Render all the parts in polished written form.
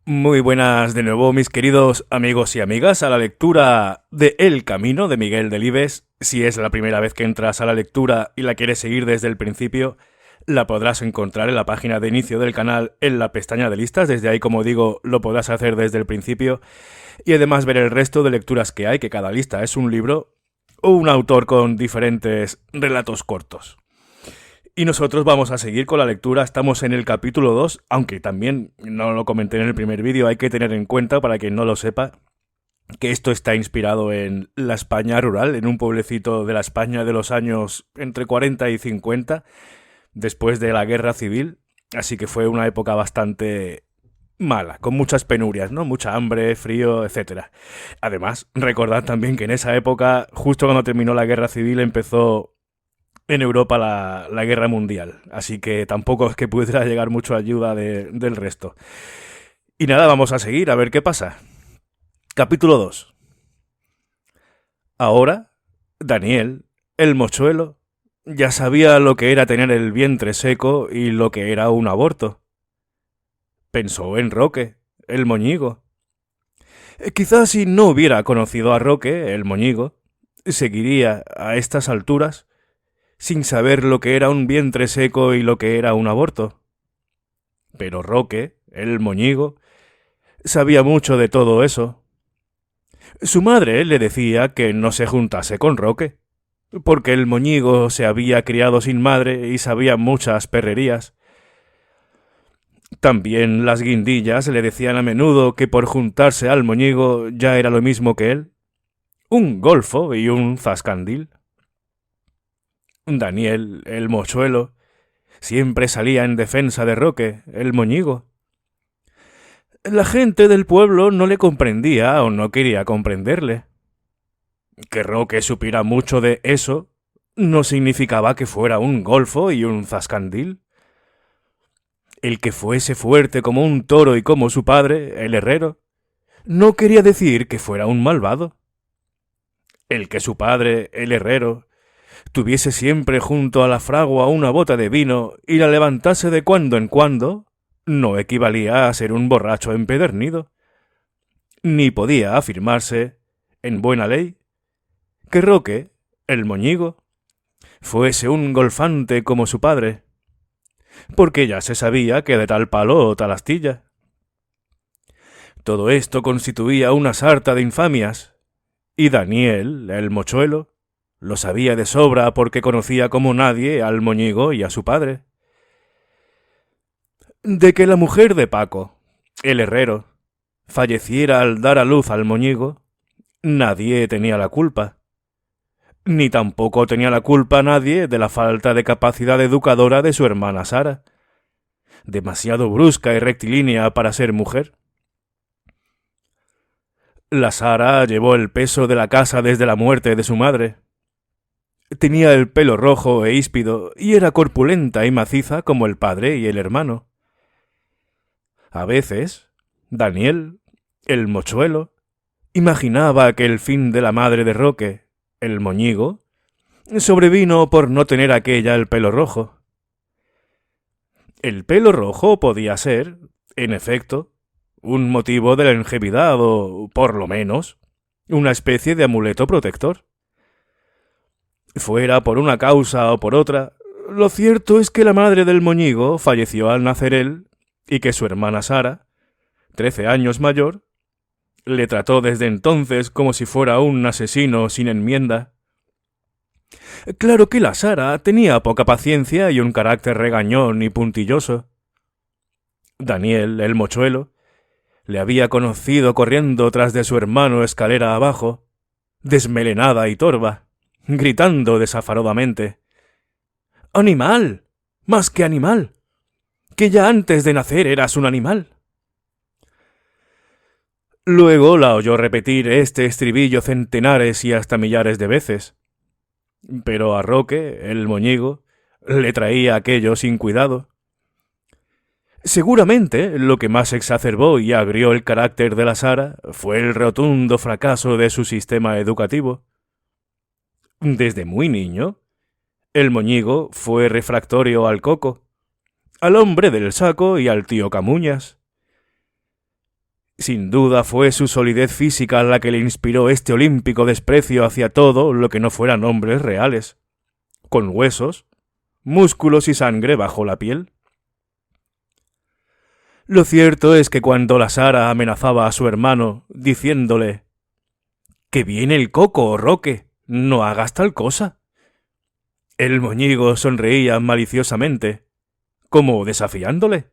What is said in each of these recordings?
Muy buenas de nuevo, mis queridos amigos y amigas, a la lectura de El Camino de Miguel Delibes. Si es la primera vez que entras a la lectura y la quieres seguir desde el principio, la podrás encontrar en la página de inicio del canal en la pestaña de listas. Desde ahí, como digo, lo podrás hacer desde el principio y además ver el resto de lecturas que hay, que cada lista es un libro o un autor con diferentes relatos cortos. Y nosotros vamos a seguir con la lectura, estamos en el capítulo 2, aunque también no lo comenté en el primer vídeo, hay que tener en cuenta, para quien no lo sepa, que esto está inspirado en la España rural, en un pueblecito de la España de los años entre 40 y 50, después de la Guerra Civil, así que fue una época bastante mala, con muchas penurias, ¿no? Mucha hambre, frío, etcétera. Además, recordad también que en esa época, justo cuando terminó la Guerra Civil, empezó en Europa la guerra mundial, así que tampoco es que pudiera llegar mucha ayuda del resto. Y nada, vamos a seguir, a ver qué pasa. Capítulo 2. Ahora, Daniel, el mochuelo, ya sabía lo que era tener el vientre seco y lo que era un aborto. Pensó en Roque, el moñigo. Quizás si no hubiera conocido a Roque, el moñigo, seguiría a estas alturas sin saber lo que era un vientre seco y lo que era un aborto. Pero Roque, el moñigo, sabía mucho de todo eso. Su madre le decía que no se juntase con Roque, porque el moñigo se había criado sin madre y sabía muchas perrerías. También las guindillas le decían a menudo que por juntarse al moñigo ya era lo mismo que él, un golfo y un zascandil. Daniel, el mochuelo, siempre salía en defensa de Roque, el moñigo. La gente del pueblo no le comprendía o no quería comprenderle. Que Roque supiera mucho de eso no significaba que fuera un golfo y un zascandil. El que fuese fuerte como un toro y como su padre, el herrero, no quería decir que fuera un malvado. El que su padre, el herrero, tuviese siempre junto a la fragua una bota de vino y la levantase de cuando en cuando, no equivalía a ser un borracho empedernido. Ni podía afirmarse, en buena ley, que Roque, el moñigo, fuese un golfante como su padre, porque ya se sabía que de tal palo tal astilla. Todo esto constituía una sarta de infamias, y Daniel, el mochuelo, lo sabía de sobra porque conocía como nadie al moñigo y a su padre. De que la mujer de Paco, el herrero, falleciera al dar a luz al moñigo, nadie tenía la culpa. Ni tampoco tenía la culpa nadie de la falta de capacidad educadora de su hermana Sara, demasiado brusca y rectilínea para ser mujer. La Sara llevó el peso de la casa desde la muerte de su madre. Tenía el pelo rojo e híspido y era corpulenta y maciza como el padre y el hermano. A veces, Daniel, el mochuelo, imaginaba que el fin de la madre de Roque, el moñigo, sobrevino por no tener aquella el pelo rojo. El pelo rojo podía ser, en efecto, un motivo de longevidad o, por lo menos, una especie de amuleto protector. Fuera por una causa o por otra, lo cierto es que la madre del moñigo falleció al nacer él y que su hermana Sara, 13 años mayor, le trató desde entonces como si fuera un asesino sin enmienda. Claro que la Sara tenía poca paciencia y un carácter regañón y puntilloso. Daniel, el mochuelo, le había conocido corriendo tras de su hermano escalera abajo, desmelenada y torva, gritando desaforadamente: «¡Animal! ¡Más que animal! ¡Que ya antes de nacer eras un animal!». Luego la oyó repetir este estribillo centenares y hasta millares de veces. Pero a Roque, el moñigo, le traía aquello sin cuidado. Seguramente lo que más exacerbó y agrió el carácter de la Sara fue el rotundo fracaso de su sistema educativo. Desde muy niño, el moñigo fue refractorio al coco, al hombre del saco y al tío Camuñas. Sin duda fue su solidez física la que le inspiró este olímpico desprecio hacia todo lo que no fueran hombres reales, con huesos, músculos y sangre bajo la piel. Lo cierto es que cuando la Sara amenazaba a su hermano, diciéndole «Que viene el coco, Roque, no hagas tal cosa», el moñigo sonreía maliciosamente, como desafiándole.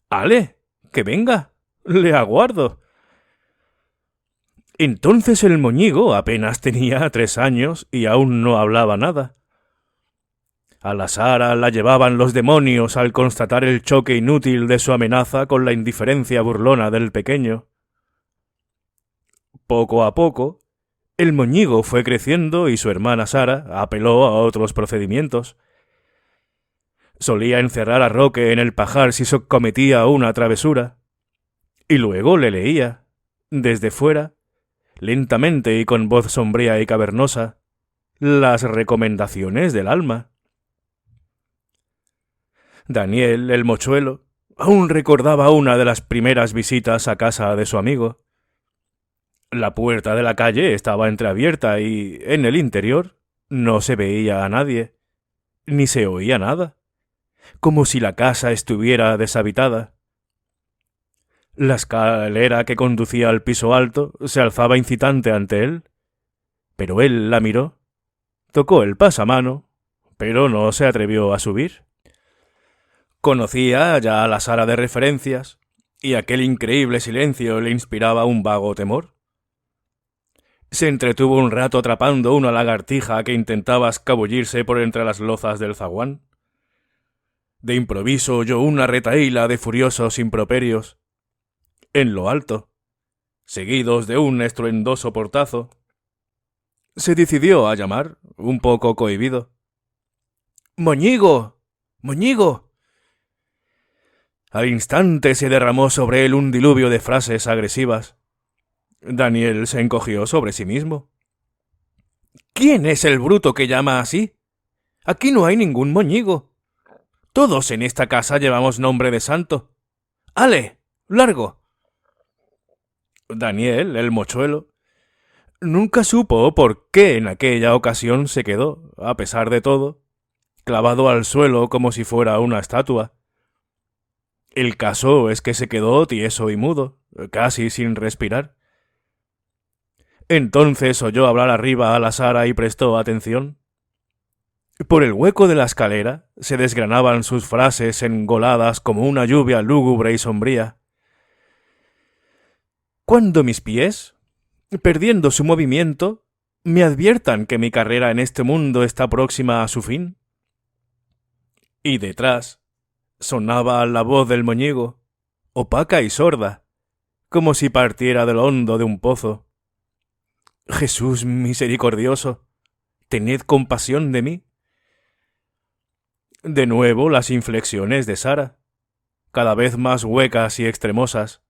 «Ale, que venga, le aguardo». Entonces el moñigo apenas tenía 3 años y aún no hablaba nada. A la Sara la llevaban los demonios al constatar el choque inútil de su amenaza con la indiferencia burlona del pequeño. Poco a poco, el moñigo fue creciendo y su hermana Sara apeló a otros procedimientos. Solía encerrar a Roque en el pajar si cometía una travesura, y luego le leía, desde fuera, lentamente y con voz sombría y cavernosa, las recomendaciones del alma. Daniel, el mochuelo, aún recordaba una de las primeras visitas a casa de su amigo. La puerta de la calle estaba entreabierta y, en el interior, no se veía a nadie, ni se oía nada, como si la casa estuviera deshabitada. La escalera que conducía al piso alto se alzaba incitante ante él, pero él la miró, tocó el pasamano, pero no se atrevió a subir. Conocía ya a la Sara de referencias, y aquel increíble silencio le inspiraba un vago temor. Se entretuvo un rato atrapando una lagartija que intentaba escabullirse por entre las lozas del zaguán. De improviso oyó una retahíla de furiosos improperios. En lo alto, seguidos de un estruendoso portazo, se decidió a llamar, un poco cohibido. «¡Moñigo! ¡Moñigo!». Al instante se derramó sobre él un diluvio de frases agresivas. Daniel se encogió sobre sí mismo. «¿Quién es el bruto que llama así? Aquí no hay ningún moñigo. Todos en esta casa llevamos nombre de santo. ¡Ale! ¡Largo!». Daniel, el mochuelo, nunca supo por qué en aquella ocasión se quedó, a pesar de todo, clavado al suelo como si fuera una estatua. El caso es que se quedó tieso y mudo, casi sin respirar. Entonces oyó hablar arriba a la Sara y prestó atención. Por el hueco de la escalera se desgranaban sus frases engoladas como una lluvia lúgubre y sombría. «Cuando mis pies, perdiendo su movimiento, me adviertan que mi carrera en este mundo está próxima a su fin». Y detrás sonaba la voz del moñigo, opaca y sorda, como si partiera de lo hondo de un pozo. «Jesús misericordioso, tened compasión de mí». De nuevo las inflexiones de Sara, cada vez más huecas y extremosas.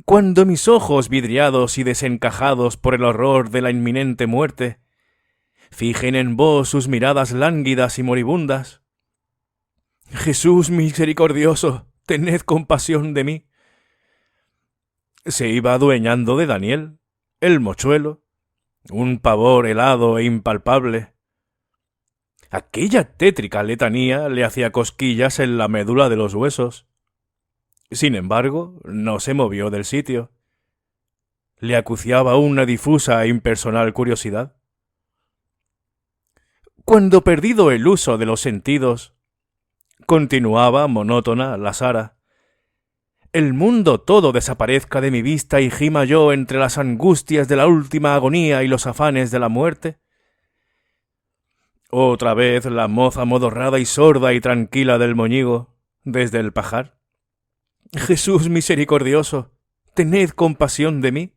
«Cuando mis ojos vidriados y desencajados por el horror de la inminente muerte fijen en vos sus miradas lánguidas y moribundas. Jesús misericordioso, tened compasión de mí». Se iba adueñando de Daniel, el mochuelo, un pavor helado e impalpable. Aquella tétrica letanía le hacía cosquillas en la médula de los huesos. Sin embargo, no se movió del sitio. Le acuciaba una difusa e impersonal curiosidad. Cuando perdido el uso de los sentidos, continuaba monótona la Sara, el mundo todo desaparezca de mi vista y gima yo entre las angustias de la última agonía y los afanes de la muerte. Otra vez la moza amodorrada y sorda y tranquila del moñigo, desde el pajar. «Jesús misericordioso, tened compasión de mí».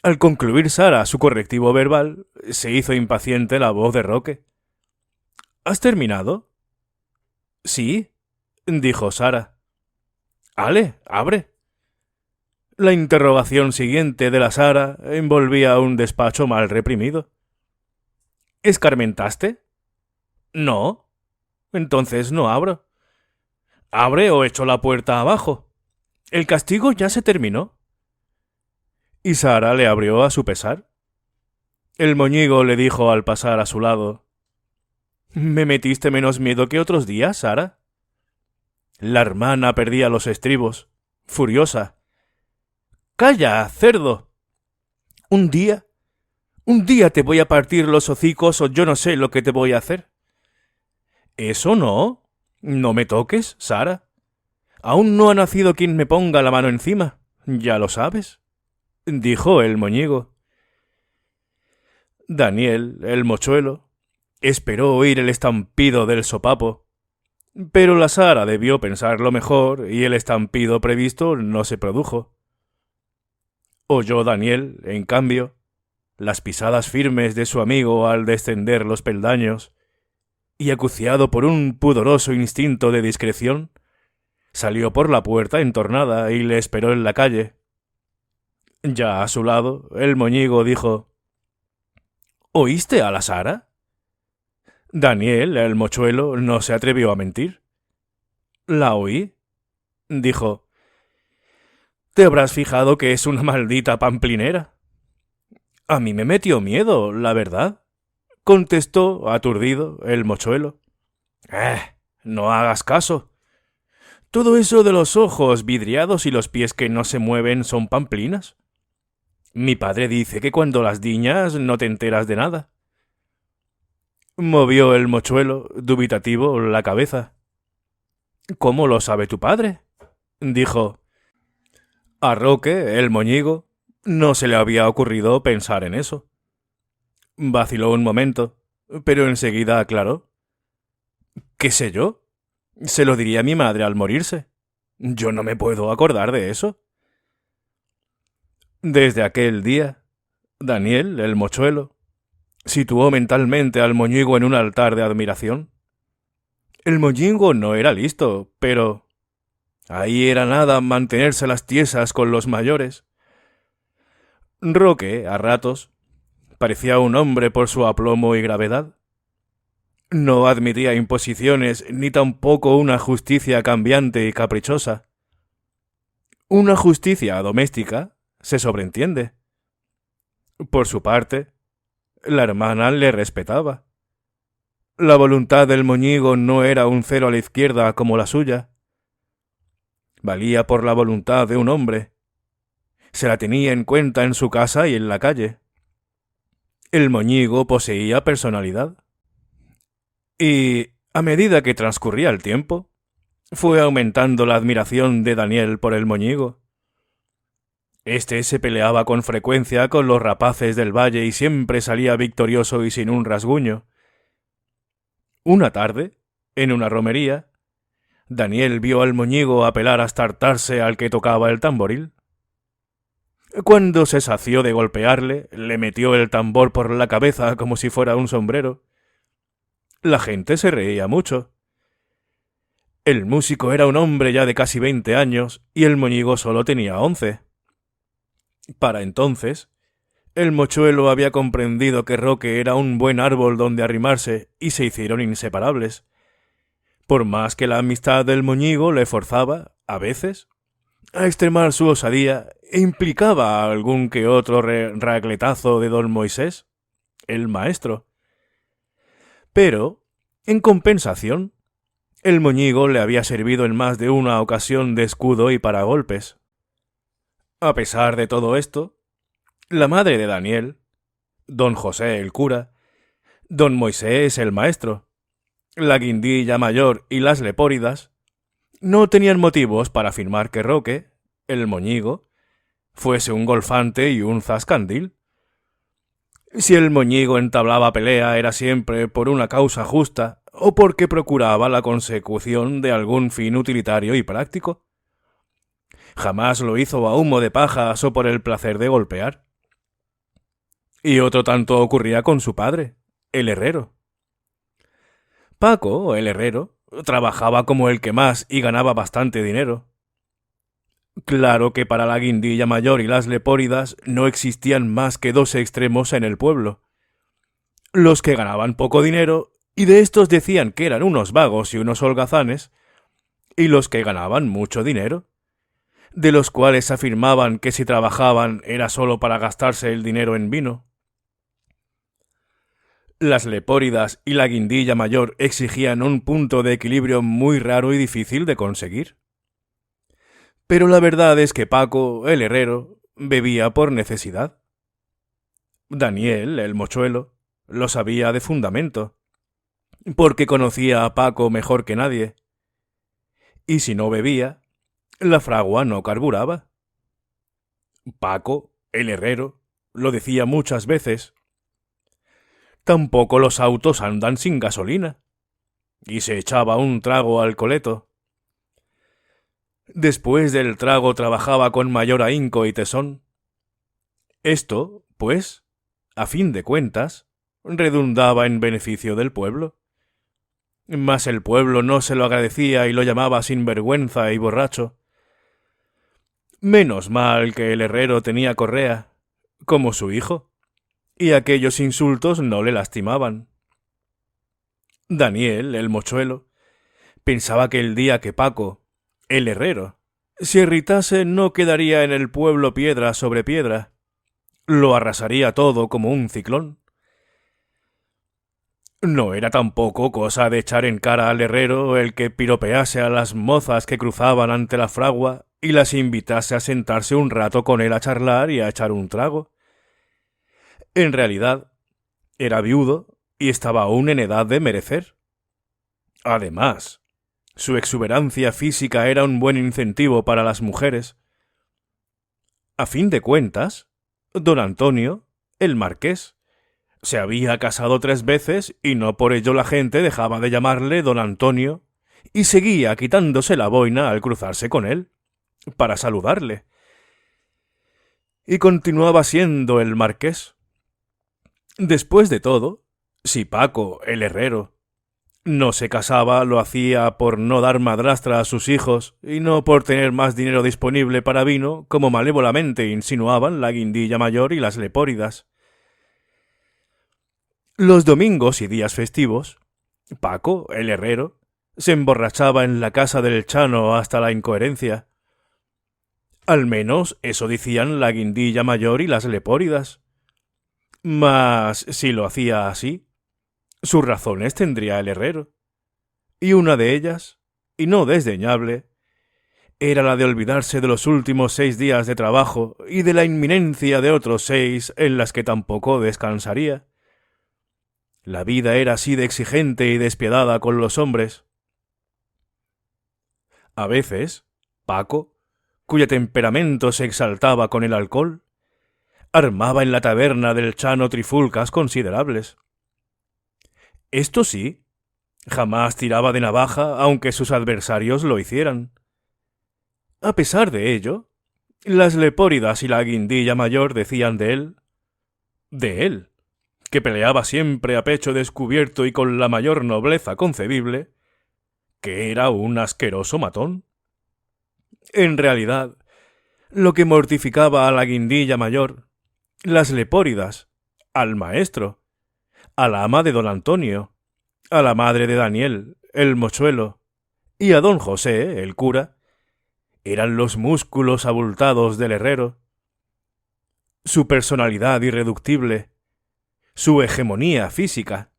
Al concluir Sara su correctivo verbal, se hizo impaciente la voz de Roque. «¿Has terminado?» «Sí», dijo Sara. «Ale, abre». La interrogación siguiente de la Sara envolvía un despacho mal reprimido. «¿Escarmentaste?» «No». «Entonces no abro». «Abre o echo la puerta abajo». ¿El castigo ya se terminó? Y Sara le abrió a su pesar. El moñigo le dijo al pasar a su lado: ¿Me metiste menos miedo que otros días, Sara? La hermana perdía los estribos, furiosa. ¡Calla, cerdo! Un día te voy a partir los hocicos o yo no sé lo que te voy a hacer. Eso no. No me toques, Sara. Aún no ha nacido quien me ponga la mano encima. Ya lo sabes, dijo el moñigo. Daniel, el mochuelo, esperó oír el estampido del sopapo, pero la Sara debió pensarlo mejor y el estampido previsto no se produjo. Oyó Daniel, en cambio, las pisadas firmes de su amigo al descender los peldaños, y acuciado por un pudoroso instinto de discreción, salió por la puerta entornada y le esperó en la calle. Ya a su lado, el moñigo dijo: ¿Oíste a la Sara? Daniel, el mochuelo, no se atrevió a mentir. La oí, dijo. Te habrás fijado que es una maldita pamplinera. A mí me metió miedo, la verdad, contestó, aturdido, el mochuelo. No hagas caso. Todo eso de los ojos vidriados y los pies que no se mueven son pamplinas. Mi padre dice que cuando las diñas no te enteras de nada. Movió el mochuelo, dubitativo, la cabeza. ¿Cómo lo sabe tu padre? Dijo. A Roque, el moñigo, no se le había ocurrido pensar en eso. Vaciló un momento, pero enseguida aclaró. ¿Qué sé yo? Se lo diría a mi madre al morirse. Yo no me puedo acordar de eso. Desde aquel día, Daniel, el mochuelo, situó mentalmente al moñigo en un altar de admiración. El moñigo no era listo, pero ahí era nada mantenerse las tiesas con los mayores. Roque, a ratos, parecía un hombre por su aplomo y gravedad. No admitía imposiciones ni tampoco una justicia cambiante y caprichosa. Una justicia doméstica, se sobreentiende. Por su parte, la hermana le respetaba. La voluntad del moñigo no era un cero a la izquierda como la suya. Valía por la voluntad de un hombre. Se la tenía en cuenta en su casa y en la calle. El moñigo poseía personalidad. Y, a medida que transcurría el tiempo, fue aumentando la admiración de Daniel por el moñigo. Este se peleaba con frecuencia con los rapaces del valle y siempre salía victorioso y sin un rasguño. Una tarde, en una romería, Daniel vio al moñigo apelar hasta hartarse al que tocaba el tamboril. Cuando se sació de golpearle, le metió el tambor por la cabeza como si fuera un sombrero. La gente se reía mucho. El músico era un hombre ya de casi 20 años y el moñigo solo tenía 11. Para entonces, el mochuelo había comprendido que Roque era un buen árbol donde arrimarse y se hicieron inseparables. Por más que la amistad del moñigo le forzaba, a veces, a extremar su osadía e implicaba algún que otro racletazo de don Moisés, el maestro. Pero, en compensación, el moñigo le había servido en más de una ocasión de escudo y paragolpes. A pesar de todo esto, la madre de Daniel, don José el cura, don Moisés el maestro, la guindilla mayor y las lepóridas, no tenían motivos para afirmar que Roque, el moñigo, fuese un golfante y un zascandil. Si el moñigo entablaba pelea era siempre por una causa justa o porque procuraba la consecución de algún fin utilitario y práctico. Jamás lo hizo a humo de pajas o por el placer de golpear. Y otro tanto ocurría con su padre, el herrero. Paco, el herrero, trabajaba como el que más y ganaba bastante dinero. Claro que para la guindilla mayor y las lepóridas no existían más que dos extremos en el pueblo. Los que ganaban poco dinero, y de estos decían que eran unos vagos y unos holgazanes, y los que ganaban mucho dinero. de los cuales afirmaban que si trabajaban era solo para gastarse el dinero en vino. Las lepóridas y la guindilla mayor exigían un punto de equilibrio muy raro y difícil de conseguir. Pero la verdad es que Paco, el herrero, bebía por necesidad. Daniel, el mochuelo, lo sabía de fundamento, porque conocía a Paco mejor que nadie. Y si no bebía, la fragua no carburaba. Paco, el herrero, lo decía muchas veces. Tampoco los autos andan sin gasolina. Y se echaba un trago al coleto. Después del trago trabajaba con mayor ahínco y tesón. Esto, pues, a fin de cuentas, redundaba en beneficio del pueblo. Mas el pueblo no se lo agradecía y lo llamaba sinvergüenza y borracho. Menos mal que el herrero tenía correa, como su hijo, y aquellos insultos no le lastimaban. Daniel, el mochuelo, pensaba que el día que Paco, el herrero, se irritase no quedaría en el pueblo piedra sobre piedra. Lo arrasaría todo como un ciclón. No era tampoco cosa de echar en cara al herrero el que piropease a las mozas que cruzaban ante la fragua y las invitase a sentarse un rato con él a charlar y a echar un trago. En realidad, era viudo y estaba aún en edad de merecer. Además, su exuberancia física era un buen incentivo para las mujeres. A fin de cuentas, don Antonio, el marqués, se había casado 3 veces y no por ello la gente dejaba de llamarle don Antonio y seguía quitándose la boina al cruzarse con él, para saludarle. Y continuaba siendo el marqués. Después de todo, si Paco, el herrero, no se casaba, lo hacía por no dar madrastra a sus hijos y no por tener más dinero disponible para vino, como malévolamente insinuaban la guindilla mayor y las lepóridas. Los domingos y días festivos, Paco, el herrero, se emborrachaba en la casa del Chano hasta la incoherencia. Al menos eso decían la guindilla mayor y las lepóridas. Mas si lo hacía así, sus razones tendría el herrero. Y una de ellas, y no desdeñable, era la de olvidarse de los últimos 6 días de trabajo y de la inminencia de otros 6 en las que tampoco descansaría. La vida era así de exigente y despiadada con los hombres. A veces, Paco, cuyo temperamento se exaltaba con el alcohol, armaba en la taberna del Chano trifulcas considerables. Esto sí, jamás tiraba de navaja aunque sus adversarios lo hicieran. A pesar de ello, las lepóridas y la guindilla mayor decían de él, que peleaba siempre a pecho descubierto y con la mayor nobleza concebible, que era un asqueroso matón. En realidad, lo que mortificaba a la guindilla mayor, las lepóridas, al maestro, a la ama de don Antonio, a la madre de Daniel, el mochuelo, y a don José, el cura, eran los músculos abultados del herrero, su personalidad irreductible, su hegemonía física.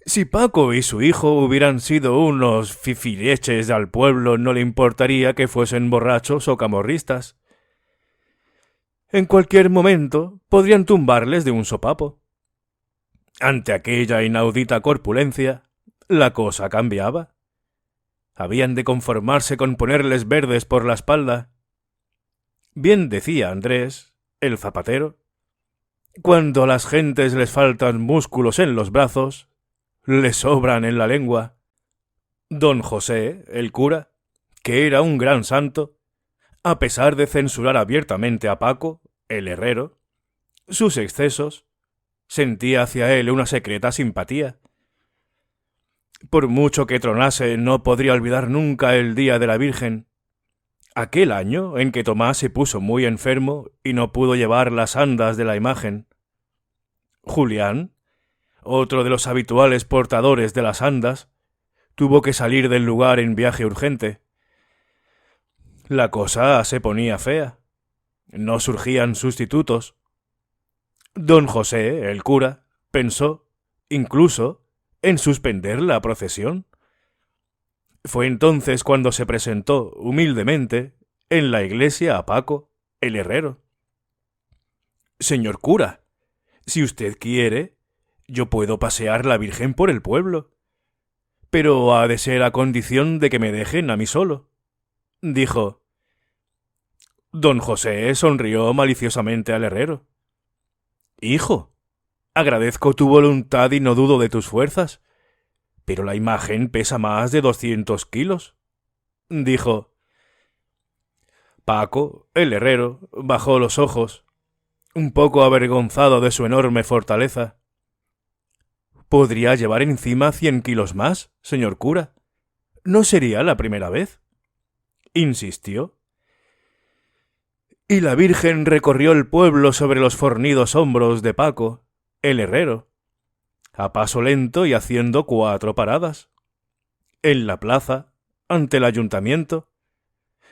Si Paco y su hijo hubieran sido unos fifireches al pueblo, no le importaría que fuesen borrachos o camorristas. En cualquier momento podrían tumbarles de un sopapo. Ante aquella inaudita corpulencia, la cosa cambiaba. Habían de conformarse con ponerles verdes por la espalda. Bien decía Andrés, el zapatero, cuando a las gentes les faltan músculos en los brazos, les sobran en la lengua. Don José, el cura, que era un gran santo, a pesar de censurar abiertamente a Paco, el herrero, sus excesos, sentía hacia él una secreta simpatía. Por mucho que tronase, no podría olvidar nunca el día de la Virgen, aquel año en que Tomás se puso muy enfermo y no pudo llevar las andas de la imagen. Julián, otro de los habituales portadores de las andas, tuvo que salir del lugar en viaje urgente. La cosa se ponía fea. No surgían sustitutos. Don José, el cura, pensó, incluso, en suspender la procesión. Fue entonces cuando se presentó, humildemente, en la iglesia a Paco, el herrero. Señor cura, si usted quiere, yo puedo pasear la Virgen por el pueblo. Pero ha de ser a condición de que me dejen a mí solo, dijo. Don José sonrió maliciosamente al herrero. Hijo, agradezco tu voluntad y no dudo de tus fuerzas, pero la imagen pesa más de 200 kilos, dijo. Paco, el herrero, bajó los ojos, un poco avergonzado de su enorme fortaleza. ¿Podría llevar encima 100 kilos más, señor cura? ¿No sería la primera vez? Insistió. Y la Virgen recorrió el pueblo sobre los fornidos hombros de Paco, el herrero, a paso lento y haciendo 4 paradas. En la plaza, ante el ayuntamiento,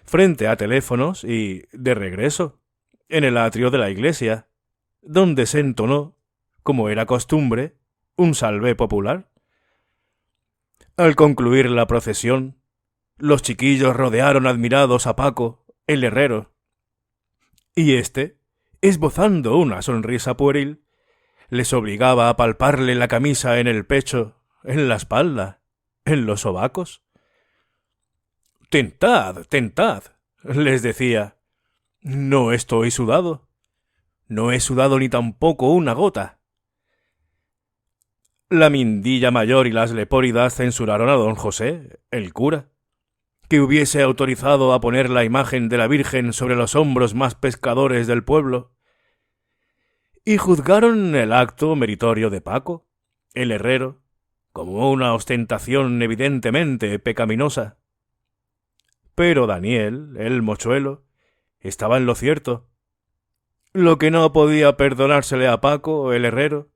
frente a teléfonos y, de regreso, en el atrio de la iglesia, donde se entonó, como era costumbre, un salve popular. Al concluir la procesión, los chiquillos rodearon admirados a Paco, el herrero, y éste, esbozando una sonrisa pueril, les obligaba a palparle la camisa en el pecho, en la espalda, en los sobacos. «Tentad, tentad», les decía. «No estoy sudado. No he sudado ni tampoco una gota». La Mindilla Mayor y las Lepóridas censuraron a don José, el cura, que hubiese autorizado a poner la imagen de la Virgen sobre los hombros más pescadores del pueblo, y juzgaron el acto meritorio de Paco, el herrero, como una ostentación evidentemente pecaminosa. Pero Daniel, el mochuelo, estaba en lo cierto. Lo que no podía perdonársele a Paco, el herrero,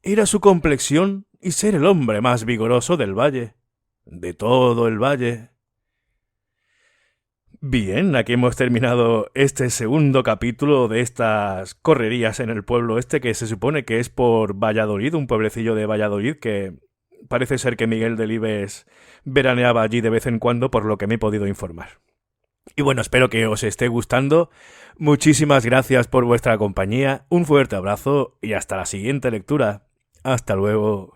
era su complexión y ser el hombre más vigoroso del valle, de todo el valle. Bien, aquí hemos terminado este segundo capítulo de estas correrías en el pueblo este, que se supone que es por Valladolid, un pueblecillo de Valladolid que parece ser que Miguel Delibes veraneaba allí de vez en cuando, por lo que me he podido informar. Y bueno, espero que os esté gustando. Muchísimas gracias por vuestra compañía, un fuerte abrazo y hasta la siguiente lectura. Hasta luego.